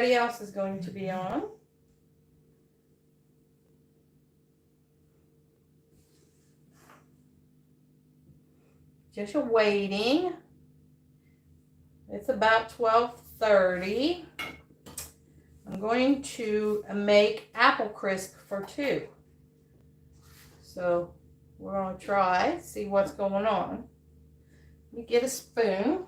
else is going to be on. Just waiting. It's about 12:30. I'm going to make apple crisp for 2. So we're going to try, see what's going on. Let me get a spoon.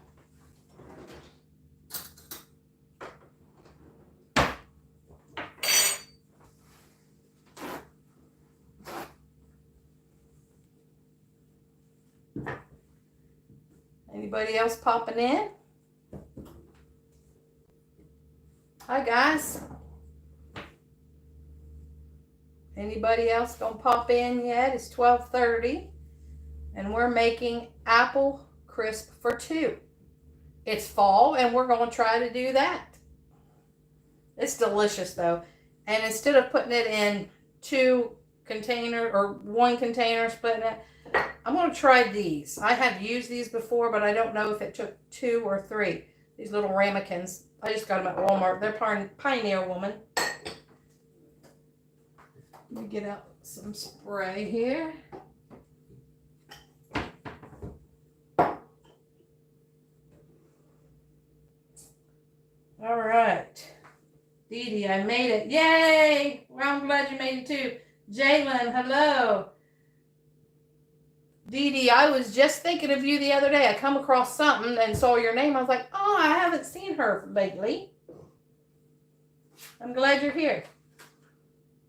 Anybody else popping in? Hi guys. Anybody else gonna pop in yet? It's 12:30 and we're making apple crisp for 2. It's fall and we're gonna try to do that. It's delicious though. And instead of putting it in 2 containers or 1 container, splitting it, I'm going to try these. I have used these before, but I don't know if it took 2 or 3. These little ramekins. I just got them at Walmart. They're Pioneer Woman. Let me get out some spray here. All right. Dee Dee, I made it. Yay! Well, I'm glad you made it too. Jalen, hello. Dee Dee, I was just thinking of you the other day. I come across something and saw your name. I was like, oh, I haven't seen her lately. I'm glad you're here.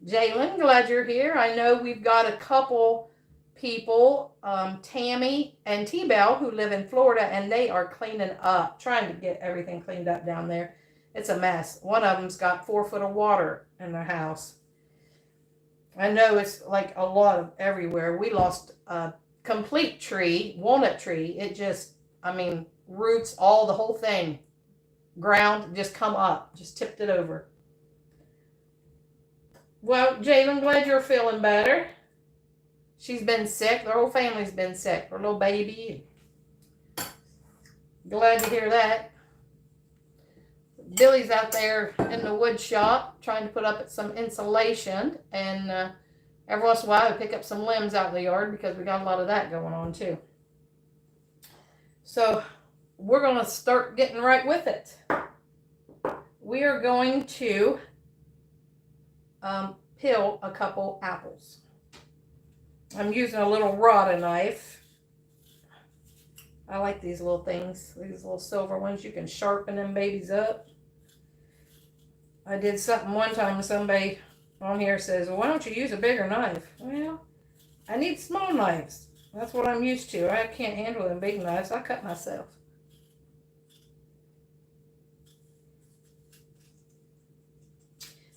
Jalen, glad you're here. I know we've got a couple people, Tammy and T-Bell, who live in Florida, and they are cleaning up, trying to get everything cleaned up down there. It's a mess. One of them's got 4 foot of water in their house. I know it's like a lot of everywhere. We lost a complete tree, walnut tree. It just, I mean, roots, all the whole thing, ground, just come up, just tipped it over. Well, Jalen, glad you're feeling better. She's been sick. Their whole family's been sick. Her little baby. Glad to hear that. Billy's out there in the wood shop trying to put up some insulation, and every once in a while I pick up some limbs out in the yard because we got a lot of that going on too. So we're going to start getting right with it. We are going to peel a couple apples. I'm using a little rotting knife. I like these little things, these little silver ones. You can sharpen them babies up. I did something one time and somebody on here says, well, why don't you use a bigger knife? Well, I need small knives. That's what I'm used to. I can't handle them big knives. I cut myself.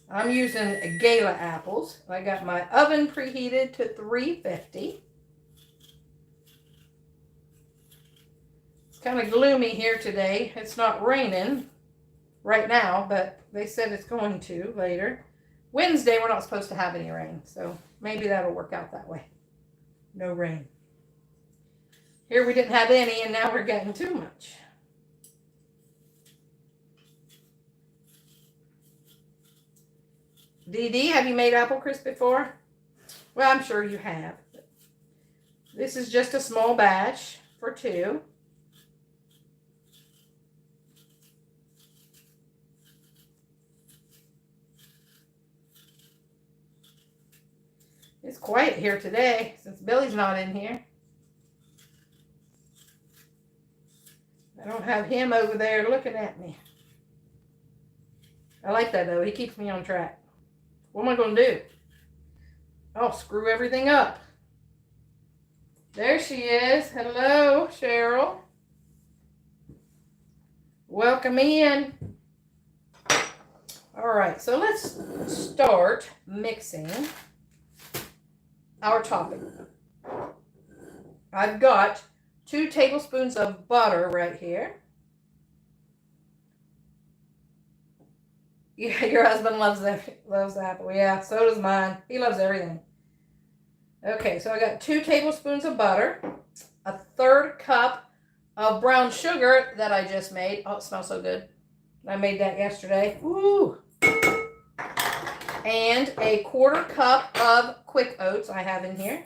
I'm using Gala apples. I got my oven preheated to 350. It's kind of gloomy here today. It's not raining right now, but they said it's going to later. Wednesday, we're not supposed to have any rain, so maybe that'll work out that way. No rain. Here we didn't have any, and now we're getting too much. Dee Dee, have you made apple crisp before? Well, I'm sure you have. This is just a small batch for 2. It's quiet here today since Billy's not in here. I don't have him over there looking at me. I like that though. He keeps me on track. What am I going to do? I'll screw everything up. There she is. Hello, Cheryl. Welcome in. All right, so let's start mixing our topping. I've got 2 tablespoons of butter right here. Yeah, your husband loves apple. Yeah, so does mine. He loves everything. Okay, so I got 2 tablespoons of butter, a 1/3 cup of brown sugar that I just made. Oh, it smells so good. I made that yesterday. Woo! And a 1/4 cup of quick oats I have in here.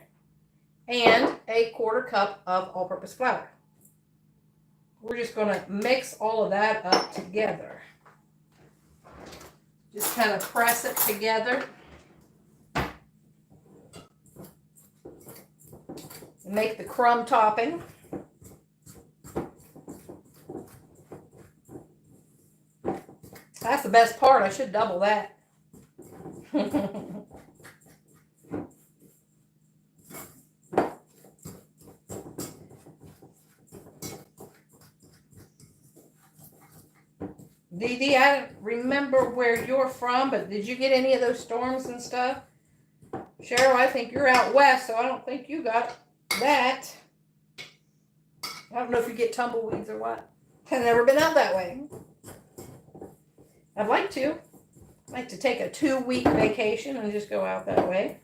And a 1/4 cup of all-purpose flour. We're just going to mix all of that up together. Just kind of press it together. And make the crumb topping. That's the best part. I should double that. Dee Dee, I don't remember where you're from, but did you get any of those storms and stuff? Cheryl, I think you're out west, so I don't think you got that. I don't know if you get tumbleweeds or what. I've never been out that way. I'd like to. I'd like to take a 2-week vacation and just go out that way.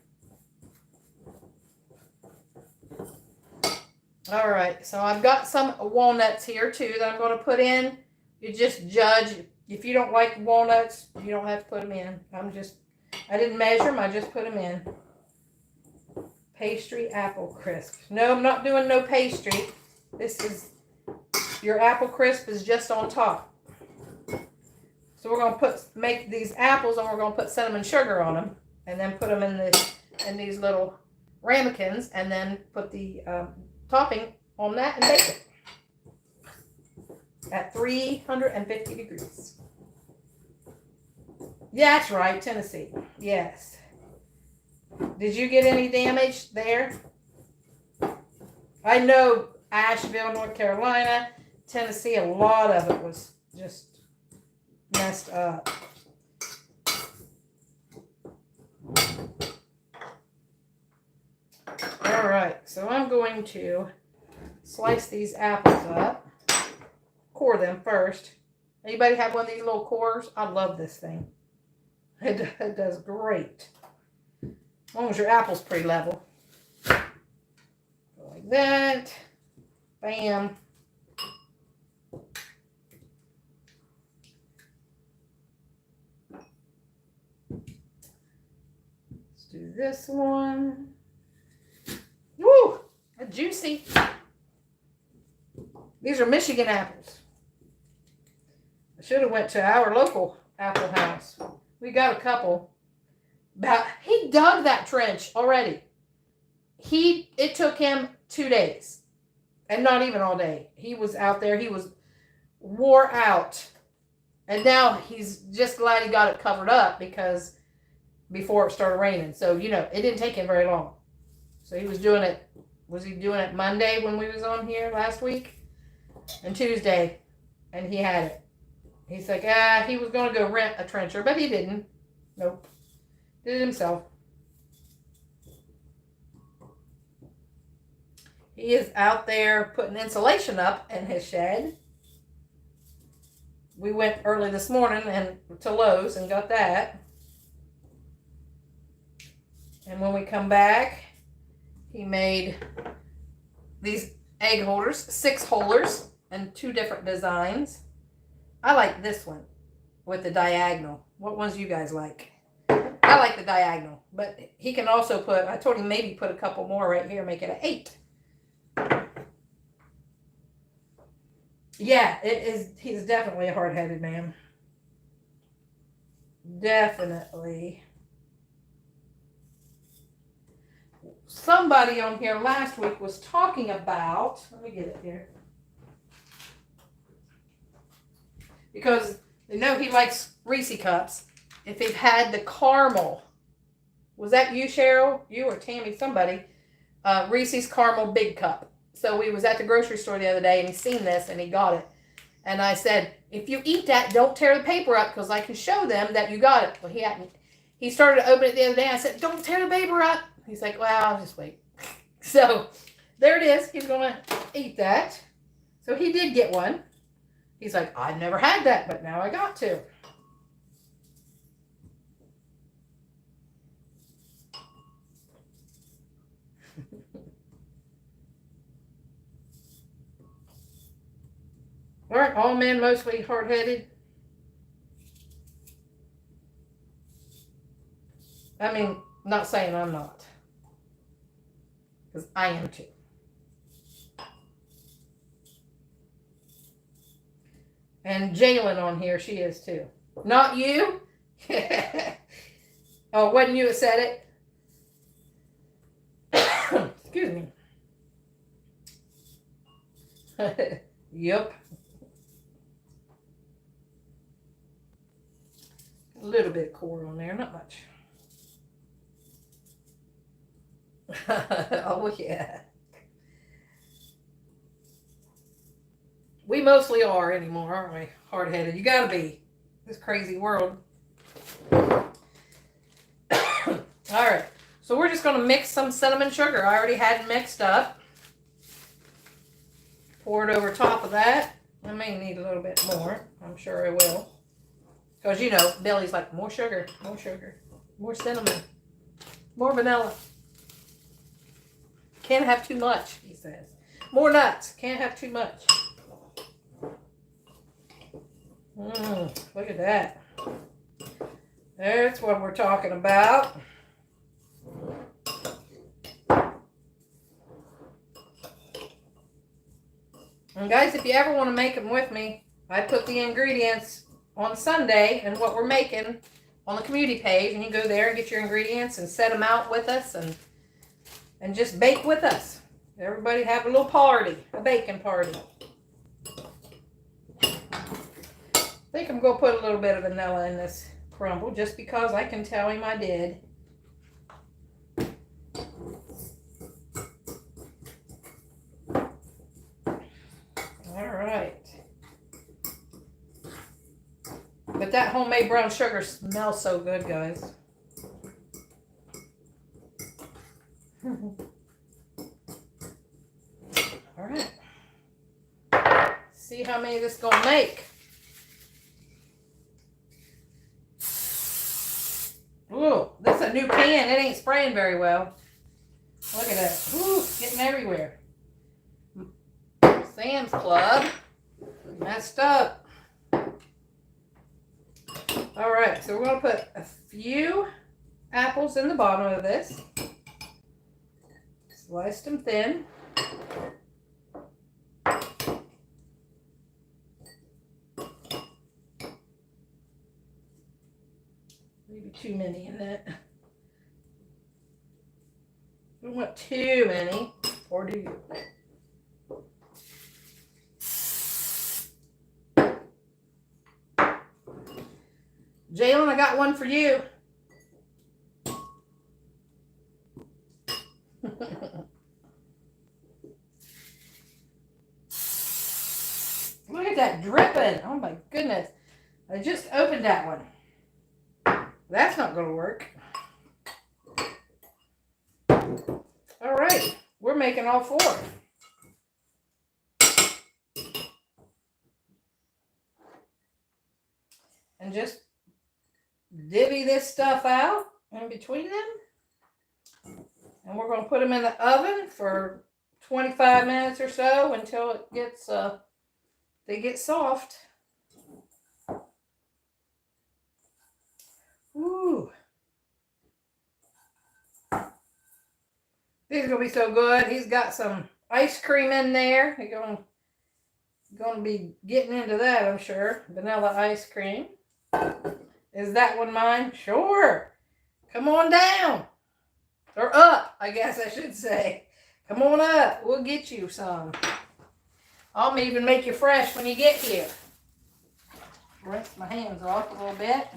All right, so I've got some walnuts here too that I'm going to put in. You just judge. If you don't like walnuts, you don't have to put them in. I didn't measure them, I just put them in. Pastry apple crisp. No, I'm not doing no pastry. This is, your apple crisp is just on top. So we're going to make these apples, and we're going to put cinnamon sugar on them, and then put them in these little ramekins, and then put the topping on that and bake it at 350 degrees. Yeah, that's right, Tennessee. Yes. Did you get any damage there? I know Asheville, North Carolina, Tennessee, a lot of it was just messed up. All right, so I'm going to slice these apples up. Core them first. Anybody have one of these little cores? I love this thing. It does great. As long as your apple's pretty level. Go like that. Bam. Let's do this one. Woo! They're juicy. These are Michigan apples. I should have went to our local apple house. We got a couple. He dug that trench already. It took him 2 days. And not even all day. He was out there. He was wore out. And now he's just glad he got it covered up because before it started raining. So, it didn't take him very long. So he was doing it. Was he doing it Monday when we was on here last week? And Tuesday. And he had it. He's like, he was going to go rent a trencher, but he didn't. Nope. Did it himself. He is out there putting insulation up in his shed. We went early this morning to Lowe's and got that. And when we come back, he made these egg holders, 6 holders, and 2 different designs. I like this one with the diagonal. What ones you guys like? I like the diagonal, but he can also I told him maybe put a couple more right here, make it an 8. Yeah, he's definitely a hard-headed man. Definitely. Somebody on here last week was talking about, let me get it here. Because they know he likes Reese cups. If they've had the caramel, was that you, Cheryl? You or Tammy, somebody, Reese's caramel big cup. So we was at the grocery store the other day and he seen this and he got it. And I said, if you eat that, don't tear the paper up because I can show them that you got it. Well, he hadn't. He started to open it the other day. I said, don't tear the paper up. He's like, well, I'll just wait. So there it is. He's going to eat that. So he did get one. He's like, I've never had that, but now I got to. Aren't all men mostly hard-headed? I mean, not saying I'm not. Because I am too. And Jalen on here, she is too. Not you? Oh, wasn't you that said it? Excuse me. Yep. A little bit of core on there, not much. Oh, yeah. We mostly are anymore, aren't we? Hard-headed. You gotta be. This crazy world. All right. So we're just going to mix some cinnamon sugar. I already had mixed up. Pour it over top of that. I may need a little bit more. I'm sure I will. Because, you know, Billy's like, more sugar, more cinnamon, more vanilla. Can't have too much, he says. More nuts. Can't have too much. Look at that. That's what we're talking about. And guys, if you ever want to make them with me, I put the ingredients on Sunday and what we're making on the community page, and you go there and get your ingredients and set them out with us and just bake with us. Everybody have a little party, a baking party. I think I'm going to put a little bit of vanilla in this crumble just because I can tell him I did. But that homemade brown sugar smells so good, guys. All right. See how many this is going to make. Ooh, this is a new pan. It ain't spraying very well. Look at that. Ooh, getting everywhere. Sam's Club. Messed up. All right, so we're going to put a few apples in the bottom of this. Slice them thin. Maybe too many in that. Don't want too many, or do you? Jalen, I got one for you. Look at that dripping. Oh my goodness. I just opened that one. That's not going to work. All right. We're making all four. And just divvy this stuff out in between them. And we're going to put them in the oven for 25 minutes or so until it gets they get soft. Ooh. These are going to be so good. He's got some ice cream in there. He's going to be getting into that, I'm sure. Vanilla ice cream. Is that one mine? Sure. Come on down. Or up, I guess I should say. Come on up. We'll get you some. I'll even make you fresh when you get here. Rinse my hands off a little bit.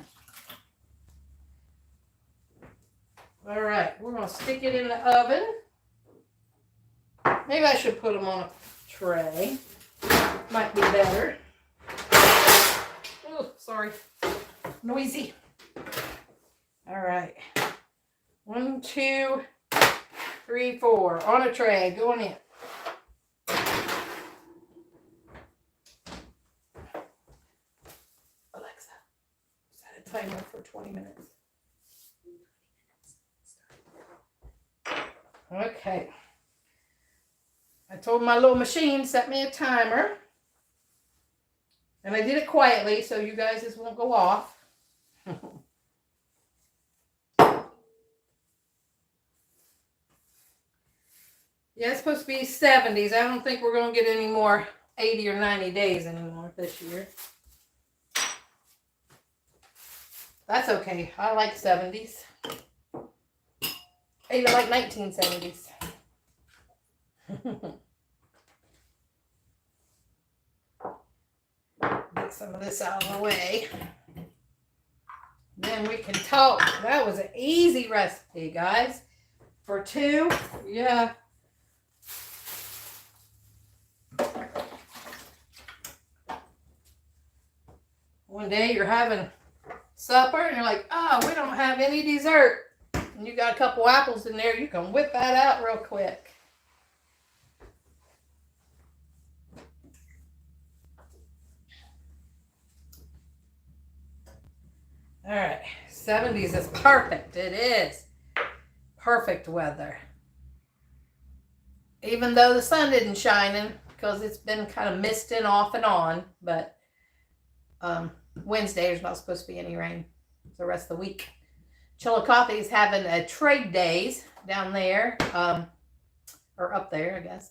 All right. We're going to stick it in the oven. Maybe I should put them on a tray. Might be better. Oh, sorry. Noisy. All right. 1, 2, 3, 4. On a tray. Going in. Alexa, set a timer for 20 minutes. Okay. I told my little machine set me a timer. And I did it quietly so you guys just won't go off. Yeah, it's supposed to be 70s. I don't think we're going to get any more 80 or 90 days anymore this year. That's okay. I like 70s. I even like 1970s. Get some of this out of the way. Then we can talk. That was an easy recipe, guys. For two, yeah. One day you're having supper and you're like, oh, we don't have any dessert. And you got a couple apples in there, you can whip that out real quick. All right, 70s is perfect. It is perfect weather. Even though the sun isn't shining, because it's been kind of misting off and on, but Wednesday there's not supposed to be any rain the rest of the week. Chillicothe is having a trade days down there, or up there, I guess.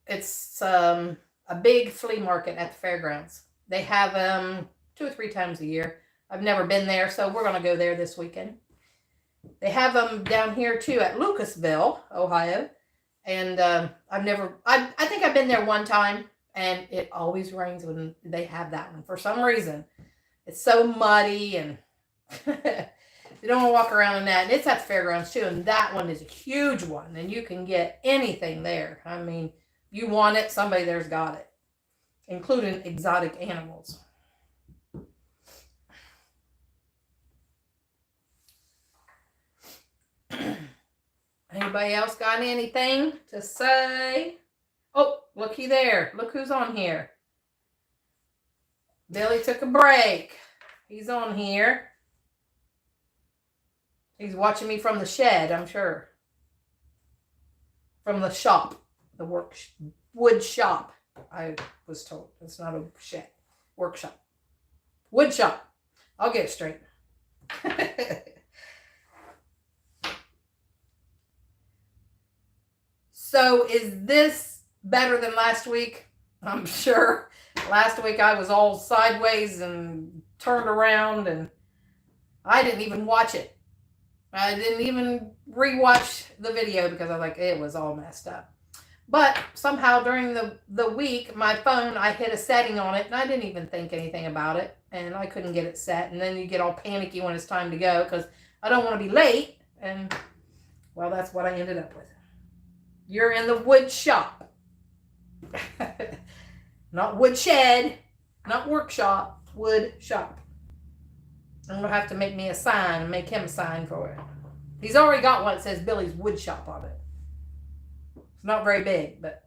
It's a big flea market at the fairgrounds. They have them 2 or 3 times a year. I've never been there, so we're going to go there this weekend. They have them down here too at Lucasville, Ohio. And I think I've been there one time, and it always rains when they have that one for some reason. It's so muddy, and you don't want to walk around in that. And it's at the fairgrounds too, and that one is a huge one, and you can get anything there. I mean, you want it, somebody there's got it, including exotic animals. Anybody else got anything to say? Oh, looky there. Look who's on here. Billy took a break. He's on here. He's watching me from the shed, I'm sure. From the shop. The wood shop, I was told. It's not a shed. Workshop. Wood shop. I'll get it straight. So is this better than last week? I'm sure. Last week I was all sideways and turned around, and I didn't even watch it. I didn't even rewatch the video because I was like, it was all messed up. But somehow during the week, my phone, I hit a setting on it, and I didn't even think anything about it, and I couldn't get it set. And then you get all panicky when it's time to go because I don't want to be late. And, well, that's what I ended up with. You're in the wood shop. Not wood shed, not workshop, wood shop. I'm going to have to make me a sign and make him a sign for it. He's already got one that says Billy's Wood Shop on it. It's not very big, but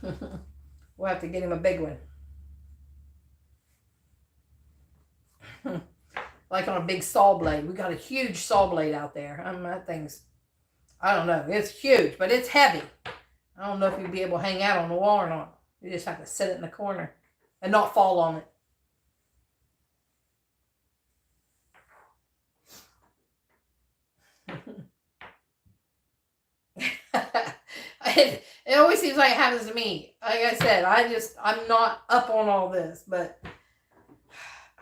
we'll have to get him a big one. Like on a big saw blade. We got a huge saw blade out there. That thing's, I don't know. It's huge, but it's heavy. I don't know if you'd be able to hang out on the wall or not. You just have to sit it in the corner and not fall on it. It always seems like it happens to me. Like I said, I'm not up on all this, but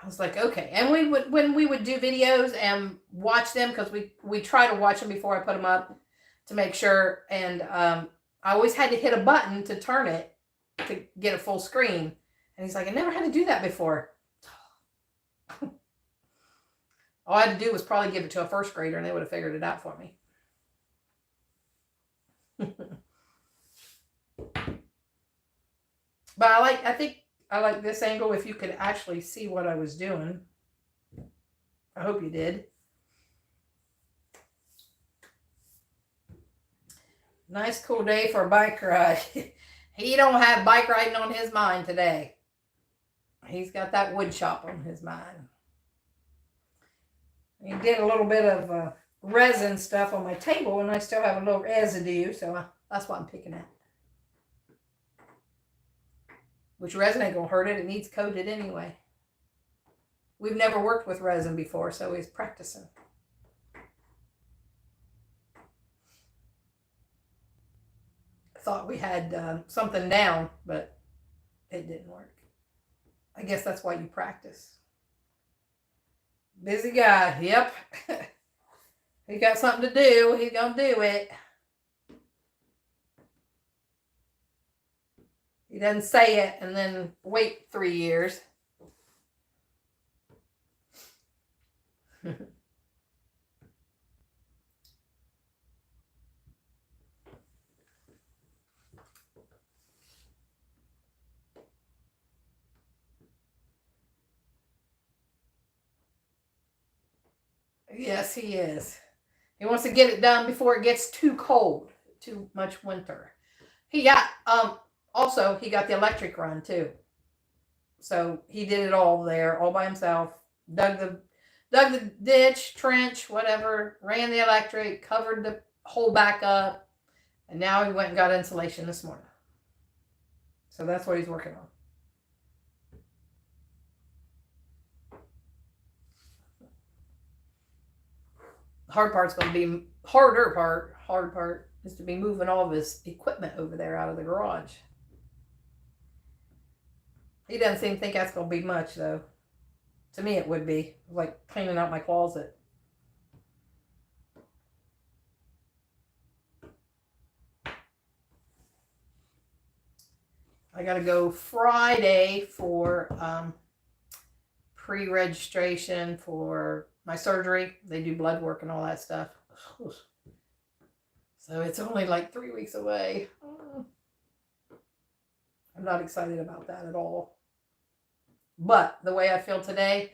I was like, okay. And when we would do videos and watch them, because we try to watch them before I put them up to make sure, and I always had to hit a button to turn it to get a full screen. And he's like, I never had to do that before. All I had to do was probably give it to a first grader and they would have figured it out for me. But I think I like this angle if you could actually see what I was doing. I hope you did. Nice cool day for a bike ride. He don't have bike riding on his mind today. He's got that wood shop on his mind. He did a little bit of resin stuff on my table, and I still have a little residue, so that's what I'm picking at. Which resin ain't gonna hurt it. It needs coated anyway. We've never worked with resin before, so he's practicing. thought we had something down, but it didn't work. I guess that's why you practice. Busy guy. Yep. He got something to do. He's going to do it. He doesn't say it and then wait 3 years. Yes, he is. He wants to get it done before it gets too cold, too much winter. He got also he got the electric run too. So he did it all there, all by himself. Dug the ditch, trench, whatever, ran the electric, covered the hole back up, and now he went and got insulation this morning. So that's what he's working on. Hard part is to be moving all of his equipment over there out of the garage. He doesn't seem to think that's going to be much, though. To me, it would be like cleaning out my closet. I got to go Friday for pre-registration for my surgery. They do blood work and all that stuff. So it's only like 3 weeks away. I'm not excited about that at all. But the way I feel today,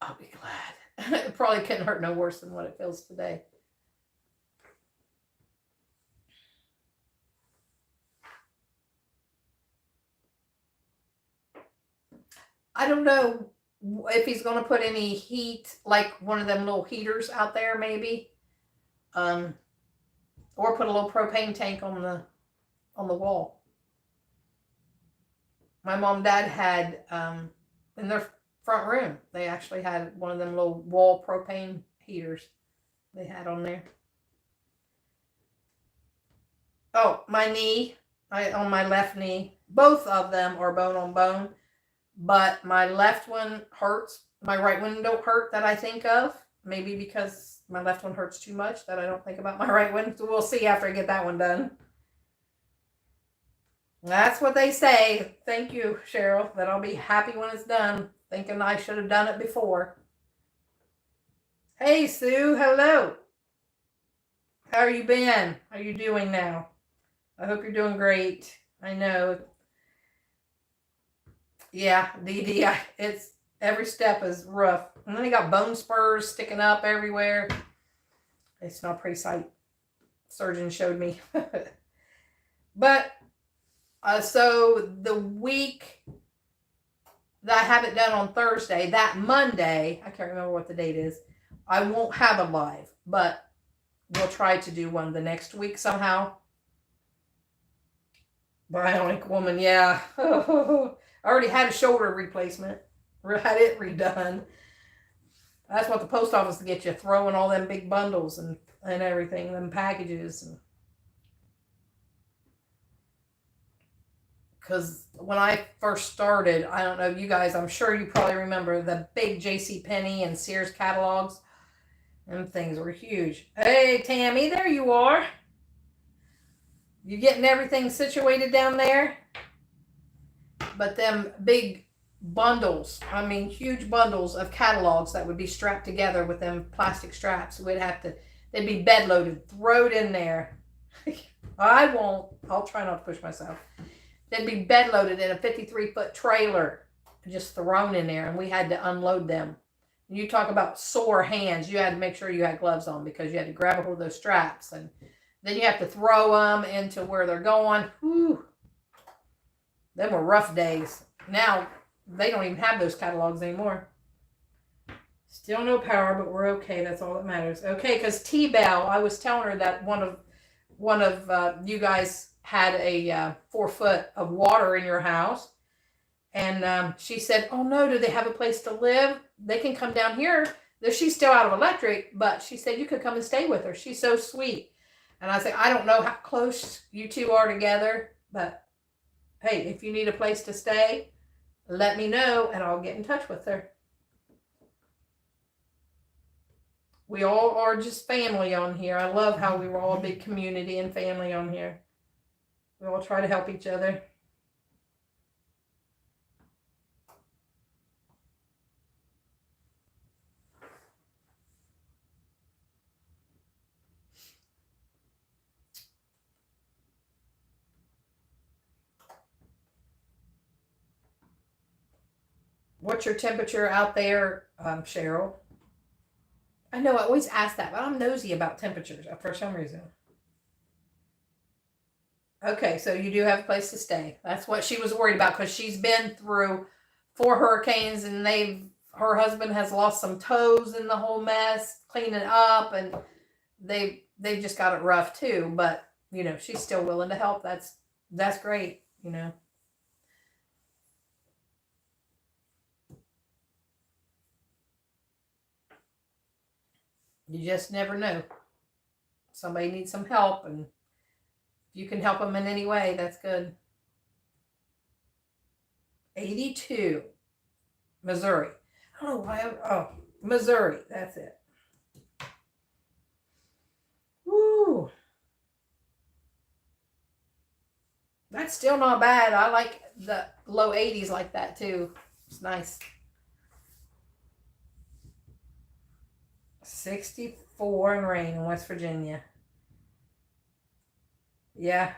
I'll be glad. It probably couldn't hurt no worse than what it feels today. I don't know if he's going to put any heat, like one of them little heaters out there, maybe, or put a little propane tank on the wall. My mom and dad had in their front room, they actually had one of them little wall propane heaters they had on there. Oh, my knee, on my left knee, both of them are bone on bone. But my left one hurts. My right one don't hurt that I think of. Maybe because my left one hurts too much that I don't think about my right one. So we'll see after I get that one done. That's what they say. Thank you, Cheryl. That I'll be happy when it's done. Thinking I should have done it before. Hey, Sue. Hello. How are you been? How are you doing now? I hope you're doing great. I know. Yeah, Dee, it's every step is rough. And then he got bone spurs sticking up everywhere. It's not a pretty sight. Surgeon showed me. But, so the week that I have it done on Thursday, that Monday, I can't remember what the date is, I won't have a live, but we'll try to do one the next week somehow. Bionic woman, yeah. I already had a shoulder replacement. Had it redone. That's what the post office gets you, throwing all them big bundles and everything, them packages. Because when I first started, I don't know, you guys, I'm sure you probably remember the big JCPenney and Sears catalogs. Them things were huge. Hey, Tammy, there you are. You getting everything situated down there? But them big bundles, I mean huge bundles of catalogs that would be strapped together with them plastic straps. They'd be bed loaded, throw it in there. I won't, I'll try not to push myself. They'd be bed loaded in a 53-foot trailer, just thrown in there, and we had to unload them. You talk about sore hands, you had to make sure you had gloves on because you had to grab a hold of those straps, and then you have to throw them into where they're going. Whew. Them were rough days. Now, they don't even have those catalogs anymore. Still no power, but we're okay. That's all that matters. Okay, because T-Bell, I was telling her that one of you guys had a 4 foot of water in your house. And she said, oh no, do they have a place to live? They can come down here. She's still out of electric, but she said you could come and stay with her. She's so sweet. And I say, I don't know how close you two are together, but hey, if you need a place to stay, let me know and I'll get in touch with her. We all are just family on here. I love how we were all a big community and family on here. We all try to help each other. What's your temperature out there, Cheryl? I know I always ask that, but I'm nosy about temperatures for some reason. Okay, so you do have a place to stay. That's what she was worried about because she's been through 4 hurricanes and her husband has lost some toes in the whole mess, cleaning up, and they've just got it rough too. But she's still willing to help. That's great. You just never know. Somebody needs some help, and if you can help them in any way, that's good. 82, Missouri. I don't know why. Missouri. That's it. Woo. That's still not bad. I like the low 80s like that too. It's nice. 64 and rain in West Virginia. Yeah.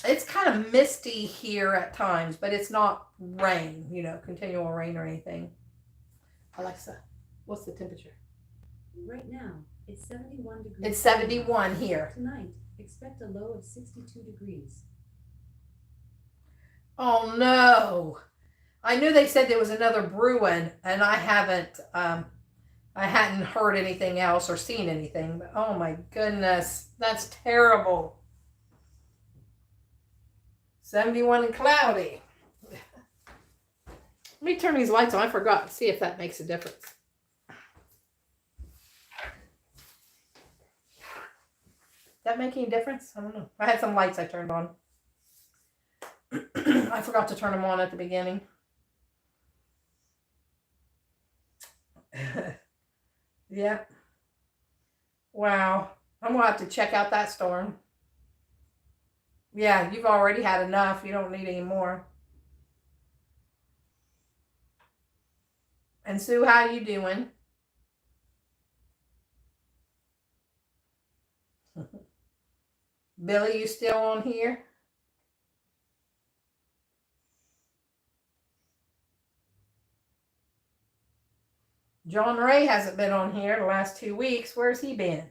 It's kind of misty here at times, but it's not rain, continual rain or anything. Alexa, what's the temperature? Right now, it's 71 degrees. It's 71 here. Tonight, expect a low of 62 degrees. Oh no. I knew they said there was another brewing, and I hadn't heard anything else or seen anything, but oh my goodness, that's terrible. 71 and cloudy. Let me turn these lights on. I forgot. See if that makes a difference. That make any difference? I don't know. I had some lights I turned on. I forgot to turn them on at the beginning. Yeah. Wow. I'm going to have to check out that storm. Yeah, you've already had enough. You don't need any more. And Sue, how you doing? Billy, you still on here? John Ray hasn't been on here the last 2 weeks. Where's he been?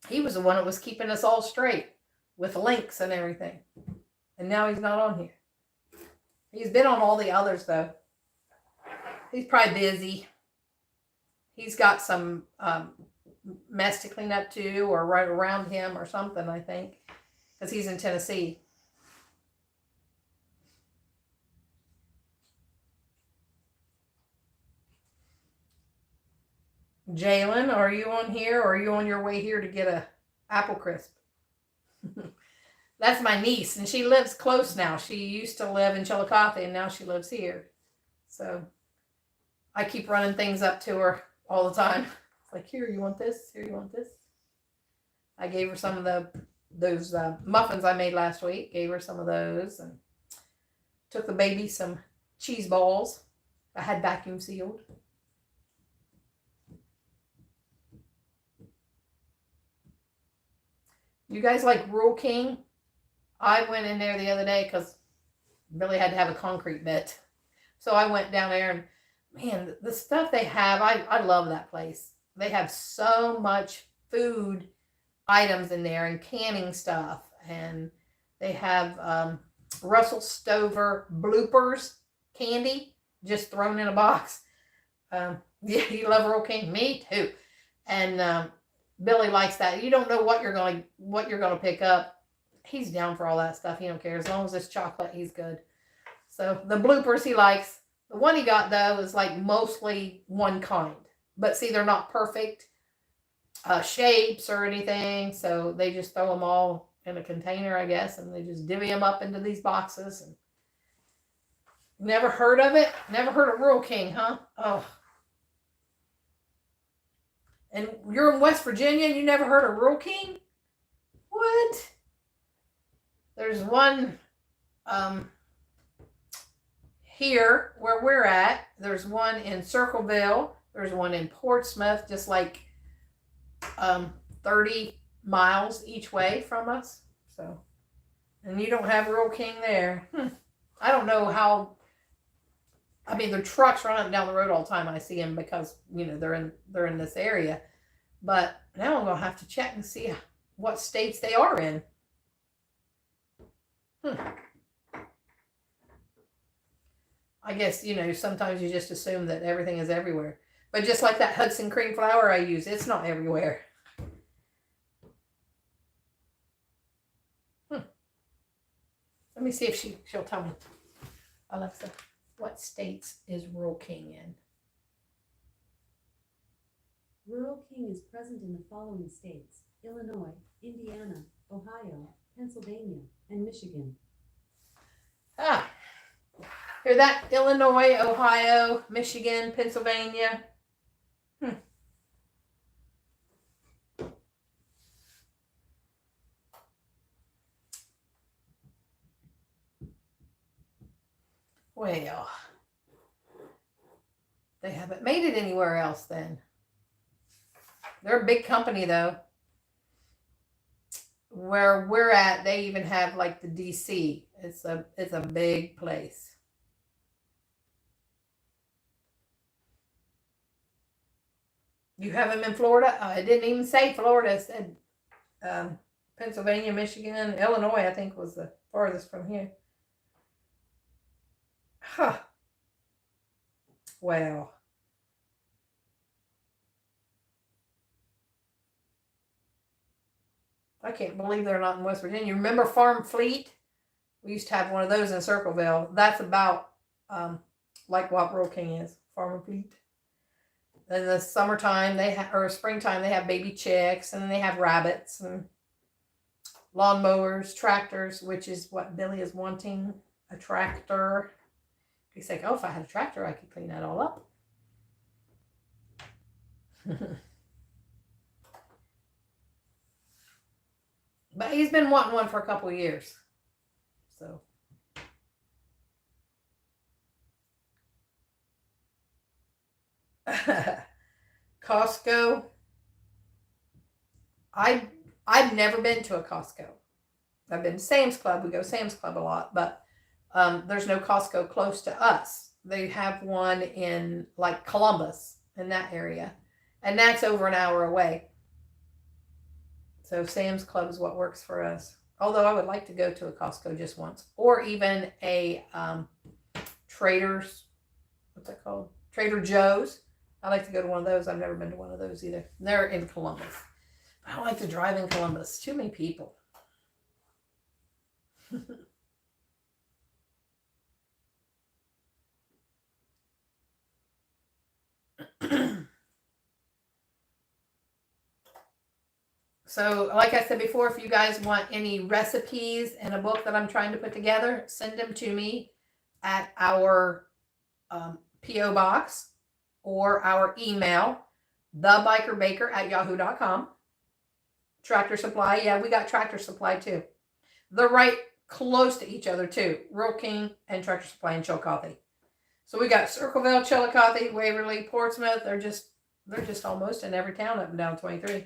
He was the one that was keeping us all straight with links and everything. And now he's not on here. He's been on all the others, though. He's probably busy. He's got some mess to clean up, too, or right around him or something, I think. Because he's in Tennessee. Jalen, are you on here, or are you on your way here to get a apple crisp? That's my niece, and she lives close now. She used to live in Chillicothe, and now she lives here. So I keep running things up to her all the time. It's like, here, you want this? Here, you want this? I gave her some of those muffins I made last week. Gave her some of those, and took the baby some cheese balls. I had vacuum sealed. You guys like Rural King? I went in there the other day because Billy had to have a concrete bit. So I went down there, and man, the stuff they have, I love that place. They have so much food items in there and canning stuff. And they have Russell Stover bloopers candy just thrown in a box. Yeah, you love Rural King? Me too. And Billy likes that. You don't know what you're going to pick up. He's down for all that stuff. He don't care. As long as it's chocolate, he's good. So the bloopers he likes. The one he got, though, is like mostly one kind. But see, they're not perfect shapes or anything, so they just throw them all in a container, I guess, and they just divvy them up into these boxes. And never heard of it? Never heard of Rural King, huh? Oh. And you're in West Virginia and you never heard of Rural King? What? There's one here where we're at. There's one in Circleville. There's one in Portsmouth, just like 30 miles each way from us. So, and you don't have Rural King there. I don't know how. I mean, the trucks run up and down the road all the time. I see them because they're in this area. But now I'm gonna have to check and see what states they are in. I guess sometimes you just assume that everything is everywhere. But just like that Hudson cream flour I use, it's not everywhere. Let me see if she'll tell me. Alexa, what states is Rural King in? Rural King is present in the following states: Illinois, Indiana, Ohio, Pennsylvania, and Michigan. Hear that? Illinois, Ohio, Michigan, Pennsylvania. Well, they haven't made it anywhere else then. They're a big company though. Where we're at, they even have like the DC. It's a big place. You have them in Florida? It didn't even say Florida. It said Pennsylvania, Michigan, Illinois, I think was the farthest from here. Huh. Well. I can't believe they're not in West Virginia. Remember Farm Fleet? We used to have one of those in Circleville. That's about like what Rural King is. Farm Fleet. In the summertime, or springtime, they have baby chicks, and then they have rabbits and lawnmowers, tractors, which is what Billy is wanting, a tractor. He's like, oh, if I had a tractor, I could clean that all up. But he's been wanting one for a couple of years. So. Costco. I've never been to a Costco. I've been to Sam's Club. We go to Sam's Club a lot, but there's no Costco close to us. They have one in like Columbus, in that area, and that's over an hour away. So Sam's Club is what works for us. Although I would like to go to a Costco just once, or even a Trader's. What's that called? Trader Joe's. I like to go to one of those. I've never been to one of those either. They're in Columbus. I don't like to drive in Columbus. Too many people. So, like I said before, if you guys want any recipes in a book that I'm trying to put together, send them to me at our P.O. box or our email, thebikerbaker@yahoo.com. Tractor Supply. Yeah, we got Tractor Supply too. They're right close to each other too. Rural King and Tractor Supply in Chillicothe. So we got Circleville, Chillicothe, Waverly, Portsmouth. They're just almost in every town up and down 23.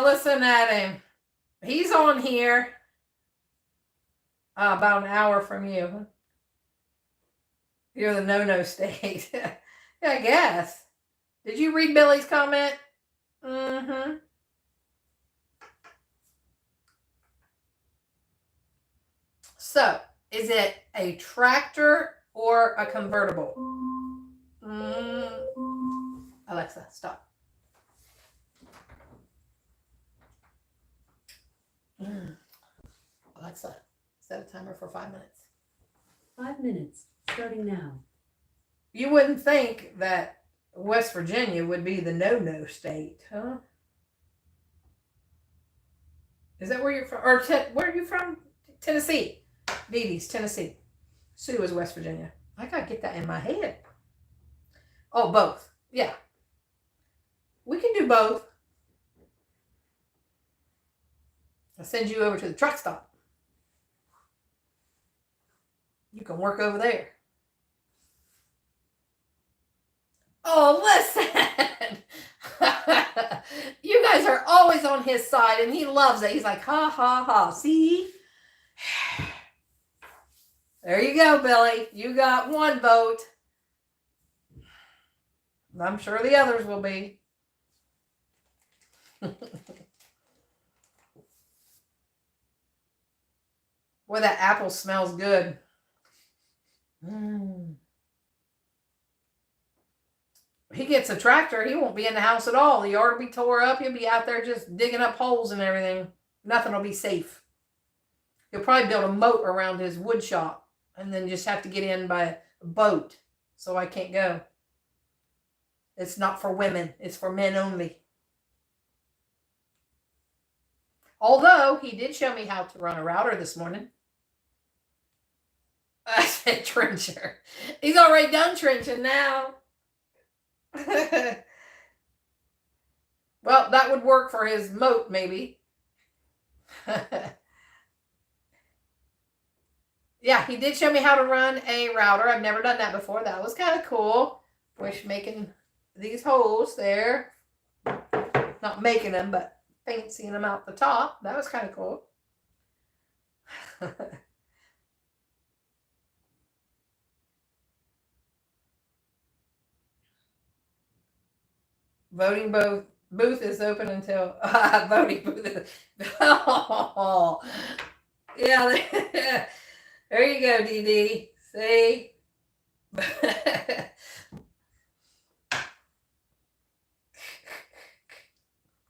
Listen at him. He's on here. About an hour from you. You're the no-no state. Yeah, I guess. Did you read Billy's comment? Mm-hmm. So, is it a tractor or a convertible? Alexa, stop. Alexa, set a timer for 5 minutes. 5 minutes, starting now. You wouldn't think that West Virginia would be the no-no state, huh? Is that where you're from? Or where are you from? Tennessee. Dee Dee's Tennessee. Sue is West Virginia. I gotta get that in my head. Oh, both. Yeah. We can do both. I'll send you over to the truck stop. You can work over there. Oh, listen. You guys are always on his side, and he loves it. He's like, ha, ha, ha. See? There you go, Billy. You got one vote. I'm sure the others will be. Boy, that apple smells good. He gets a tractor, he won't be in the house at all. The yard will be tore up. He'll be out there just digging up holes and everything. Nothing will be safe. He'll probably build a moat around his wood shop and then just have to get in by a boat. So I can't go. It's not for women. It's for men only. Although, he did show me how to run a router this morning. I said trencher. He's already done trenching now. Well, that would work for his moat, maybe. Yeah, he did show me how to run a router. I've never done that before. That was kind of cool. Wish making these holes there. Not making them, but fancying them out the top. That was kind of cool. Voting booth is open until voting booth is, oh, yeah. There you go, Dee Dee. See?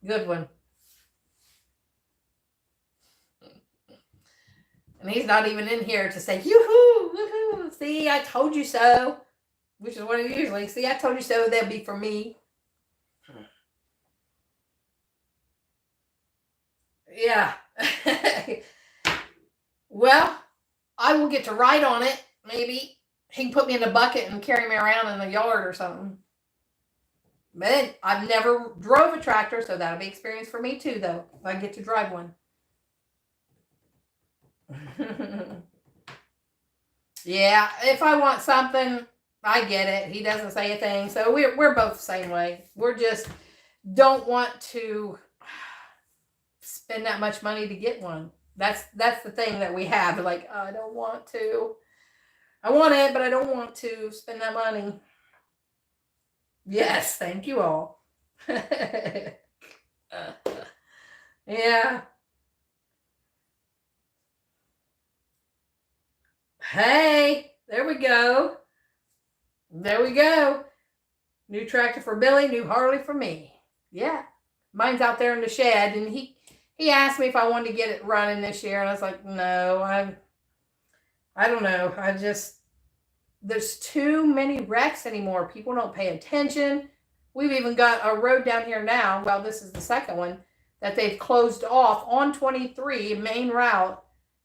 Good one. And he's not even in here to say, yoo-hoo, woohoo, see, I told you so. Which is what he usually, see, I told you so, that'll be for me. Yeah. Well, I will get to ride on it. Maybe he can put me in a bucket and carry me around in the yard or something. But I've never drove a tractor, so that'll be experience for me too, though. If I get to drive one. Yeah, if I want something, I get it. He doesn't say a thing, so we're both the same way. We're just don't want to spend that much money to get one. That's the thing that we have. Like, oh, I don't want to. I want it, but I don't want to spend that money. Yes, thank you all. Yeah. Hey, there we go. There we go. New tractor for Billy, new Harley for me. Yeah. Mine's out there in the shed, and he asked me if I wanted to get it running this year, and I was like, no, I don't know. There's too many wrecks anymore. People don't pay attention. We've even got a road down here now, well, this is the second one, that they've closed off on 23, main route,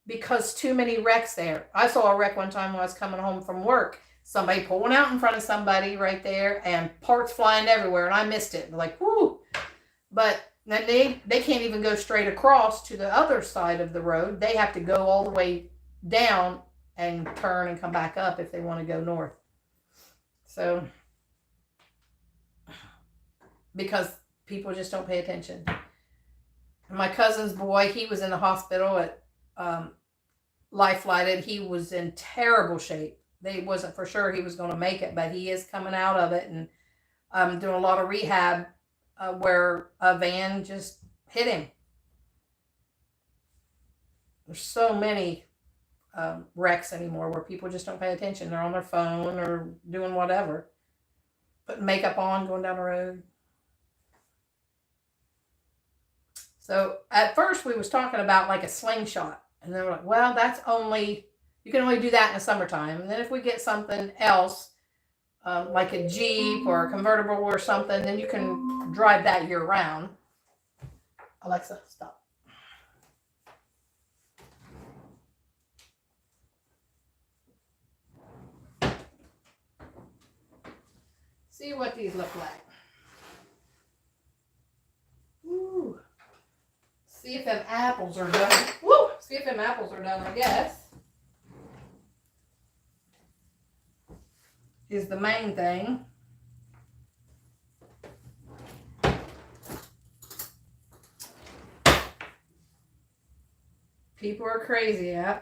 because too many wrecks there. I saw a wreck one time when I was coming home from work. Somebody pulling out in front of somebody right there, and parts flying everywhere, and I missed it. Like, whoo! But they can't even go straight across to the other side of the road. They have to go all the way down and turn and come back up if they want to go north. So, because people just don't pay attention. My cousin's boy, he was in the hospital at Life Flighted. He was in terrible shape. They wasn't for sure he was going to make it, but he is coming out of it and doing a lot of rehab where a van just hit him. There's so many wrecks anymore where people just don't pay attention. They're on their phone or doing whatever, putting makeup on, going down the road. So at first we was talking about like a slingshot, and then we're like, well, you can only do that in the summertime. And then if we get something else, like a Jeep or a convertible or something, then you can drive that year round. Alexa, stop. See what these look like. Ooh. See if them apples are done. Woo! See if them apples are done, I guess. Is the main thing. People are crazy, yeah.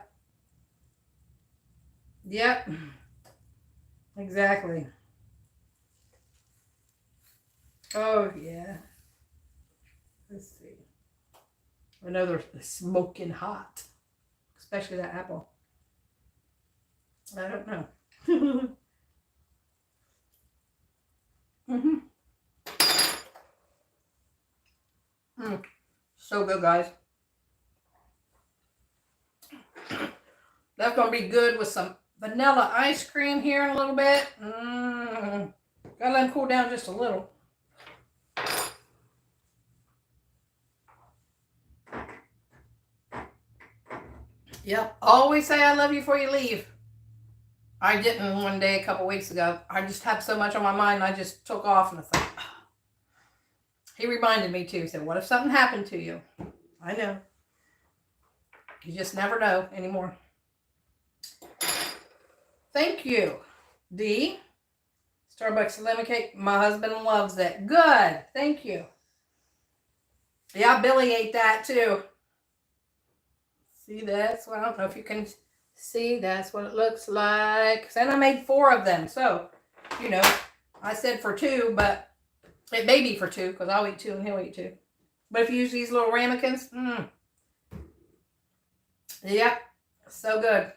Yep. Exactly. Oh, yeah. Let's see. I know they're smoking hot. Especially that apple. I don't know. So good, guys. That's going to be good with some vanilla ice cream here in a little bit. Gotta let them cool down just a little. Yep. Always say I love you before you leave. I didn't one day a couple weeks ago. I just had so much on my mind. I just took off and I thought, he reminded me too. He said, what if something happened to you? I know. You just never know anymore. Thank you, D. Starbucks lemon cake. My husband loves it. Good. Thank you. Yeah, Billy ate that too. See, that's what I don't know if you can see. That's what it looks like. And I made 4 of them. So, you know, I said for 2, but it may be for 2 because I'll eat 2 and he'll eat 2. But if you use these little ramekins, yep, so good.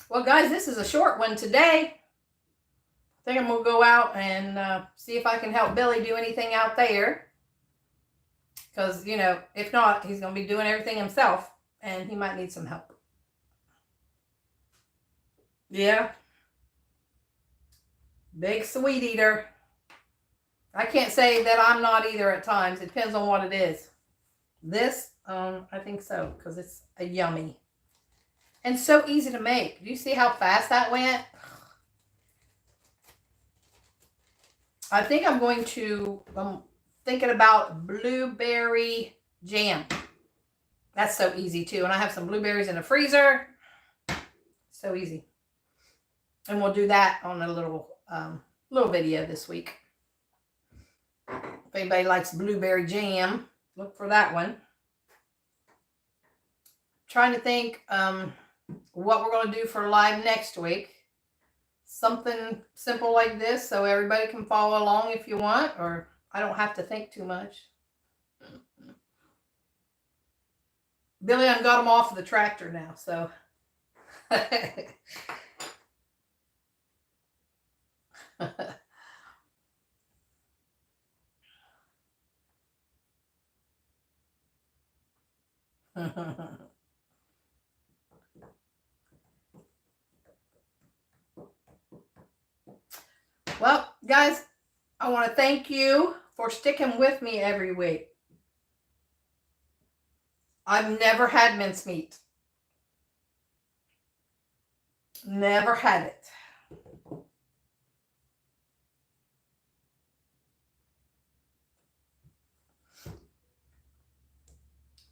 Well, guys, this is a short one today. I think I'm going to go out and see if I can help Billy do anything out there. Because, you know, if not, he's going to be doing everything himself. And he might need some help. Yeah. Big sweet eater. I can't say that I'm not either at times. It depends on what it is. This, I think so. Because it's a yummy. And so easy to make. Do you see how fast that went? I think I'm going to, I'm thinking about blueberry jam. That's so easy too. And I have some blueberries in the freezer. So easy. And we'll do that on a little video this week. If anybody likes blueberry jam, look for that one. Trying to think what we're going to do for live next week. Something simple like this so everybody can follow along if you want, or I don't have to think too much. Billy, I got him off of the tractor now, so. Well, guys, I want to thank you for sticking with me every week. I've never had mincemeat. Never had it.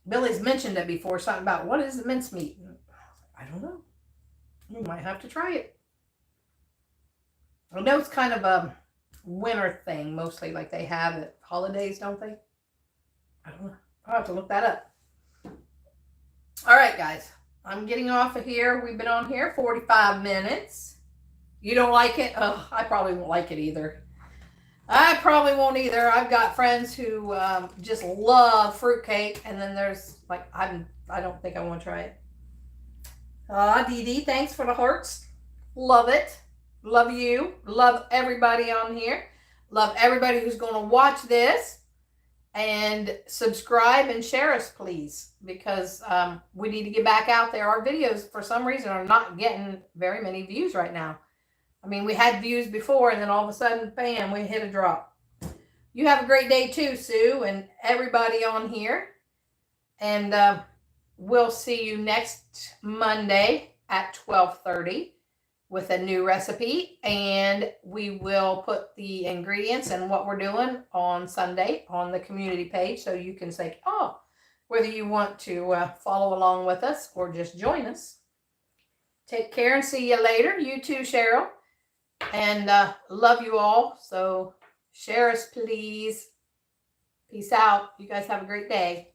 Billy's mentioned it before, something about what is the mincemeat? I don't know. You might have to try it. I know it's kind of a winter thing, mostly, like they have at holidays, don't they? I don't know. I'll have to look that up. All right, guys. I'm getting off of here. We've been on here 45 minutes. You don't like it? Oh, I probably won't like it either. I probably won't either. I've got friends who just love fruitcake, and then there's like I don't think I want to try it. Dee Dee, thanks for the hearts. Love it. Love you. Love everybody on here. Love everybody who's going to watch this. And subscribe and share us, please, because we need to get back out there. Our videos, for some reason, are not getting very many views right now. I mean, we had views before, and then all of a sudden, bam, we hit a drop. You have a great day too, Sue, and everybody on here. And we'll see you next Monday at 12:30 with a new recipe, and we will put the ingredients and what we're doing on Sunday on the community page, so you can say, oh, whether you want to follow along with us or just join us. Take care and see you later. You too, Cheryl. And love you all. So share us, please. Peace out. You guys have a great day.